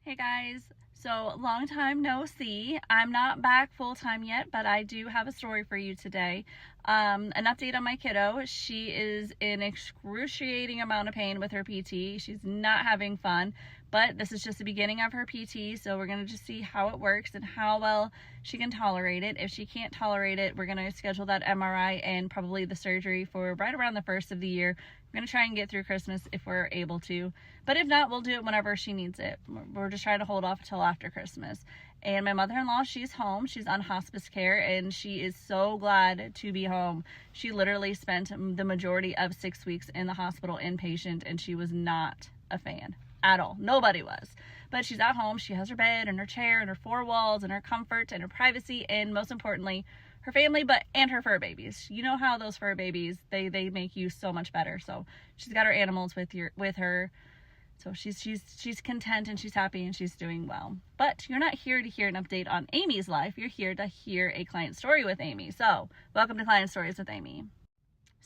Hey guys, so long time no see. I'm not back full time yet, but I do have a story for you today. An update on my kiddo. She is in excruciating amount of pain with her PT. She's not having fun, but this is just the beginning of her PT, so we're gonna just see how it works and how well she can tolerate it. If she can't tolerate it, we're gonna schedule that MRI and probably the surgery for right around the first of the year. We're gonna try and get through Christmas if we're able to, but if not, we'll do it whenever she needs it. We're just trying to hold off until after Christmas. And my mother-in-law, she's home. She's on hospice care, and she is so glad to be home. She literally spent the majority of 6 weeks in the hospital inpatient, and she was not a fan at all. Nobody was. But she's at home. She has her bed and her chair and her four walls and her comfort and her privacy, and most importantly, her family, and her fur babies. You know how those fur babies, they make you so much better. So she's got her animals with her. So she's content and she's happy and she's doing well. But you're not here to hear an update on Aimee's life. You're here to hear a client story with Aimee. So welcome to Client Stories with Aimee.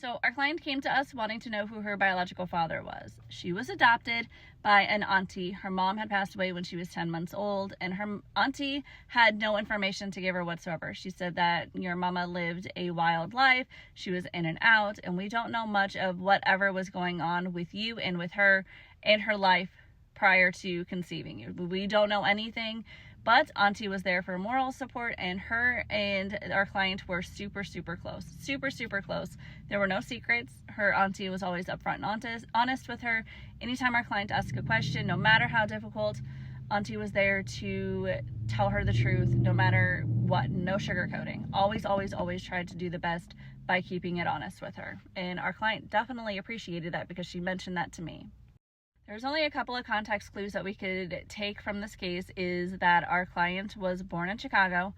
So our client came to us wanting to know who her biological father was. She was adopted by an auntie. Her mom had passed away when she was 10 months old, and her auntie had no information to give her whatsoever. She said that your mama lived a wild life. She was in and out, and we don't know much of whatever was going on with you and with her and her life prior to conceiving you. We don't know anything, but auntie was there for moral support, and her and our client were super close. Super close. There were no secrets. Her auntie was always upfront and honest with her. Anytime our client asked a question, no matter how difficult, auntie was there to tell her the truth, no matter what. No sugarcoating. Always tried to do the best by keeping it honest with her. And our client definitely appreciated that because she mentioned that to me. There's only a couple of context clues that we could take from this case. Is that our client was born in Chicago.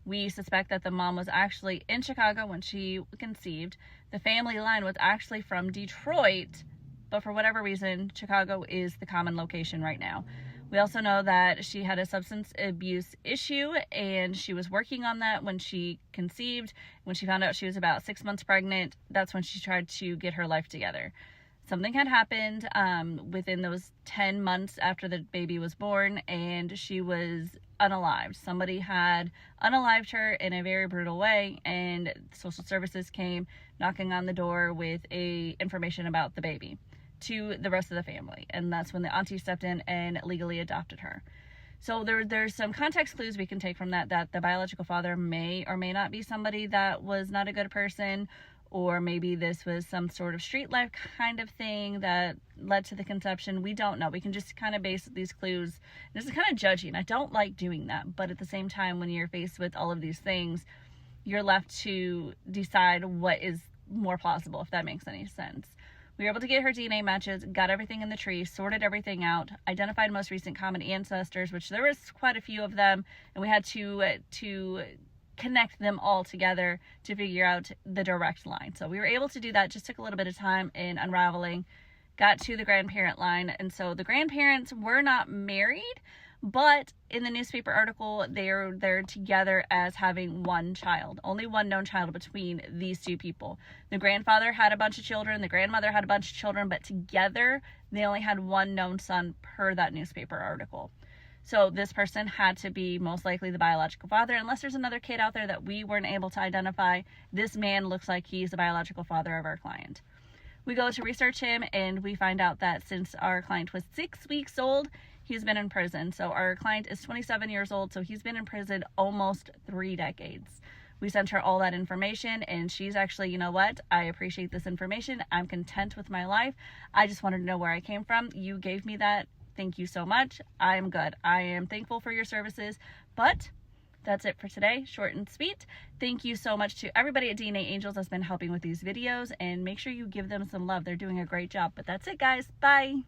We suspect that the mom was actually in Chicago when she conceived. The family line was actually from Detroit, but for whatever reason, Chicago is the common location right now. We also know that she had a substance abuse issue, and she was working on that when she conceived. When she found out she was about 6 months pregnant, that's when she tried to get her life together. Something had happened within those 10 months after the baby was born, and she was unalived. Somebody had unalived her in a very brutal way, and social services came knocking on the door with information about the baby to the rest of the family. And that's when the auntie stepped in and legally adopted her. So there's some context clues we can take from that the biological father may or may not be somebody that was not a good person, or maybe this was some sort of street life kind of thing that led to the conception. We don't know. We can just kind of base these clues. This is kind of judging. I don't like doing that. But at the same time, when you're faced with all of these things, you're left to decide what is more plausible, if that makes any sense. We were able to get her DNA matches, got everything in the tree, sorted everything out, identified most recent common ancestors, which there was quite a few of them, and we had to connect them all together to figure out the direct line. So we were able to do that. Just took a little bit of time in unraveling, got to the grandparent line. And so the grandparents were not married, but in the newspaper article, they're together as having one child, only one known child between these two people. The grandfather had a bunch of children, the grandmother had a bunch of children, but together they only had one known son per that newspaper article. So this person had to be most likely the biological father, unless there's another kid out there that we weren't able to identify. This man looks like he's the biological father of our client. We go to research him, and we find out that since our client was 6 weeks old, he's been in prison. So our client is 27 years old, so he's been in prison almost 3 decades. We sent her all that information, and she's actually, you know what? I appreciate this information. I'm content with my life. I just wanted to know where I came from. You gave me that. Thank you so much. I am good. I am thankful for your services. But that's it for today. Short and sweet. Thank you so much to everybody at DNAngels that's been helping with these videos. And make sure you give them some love. They're doing a great job. But that's it, guys. Bye.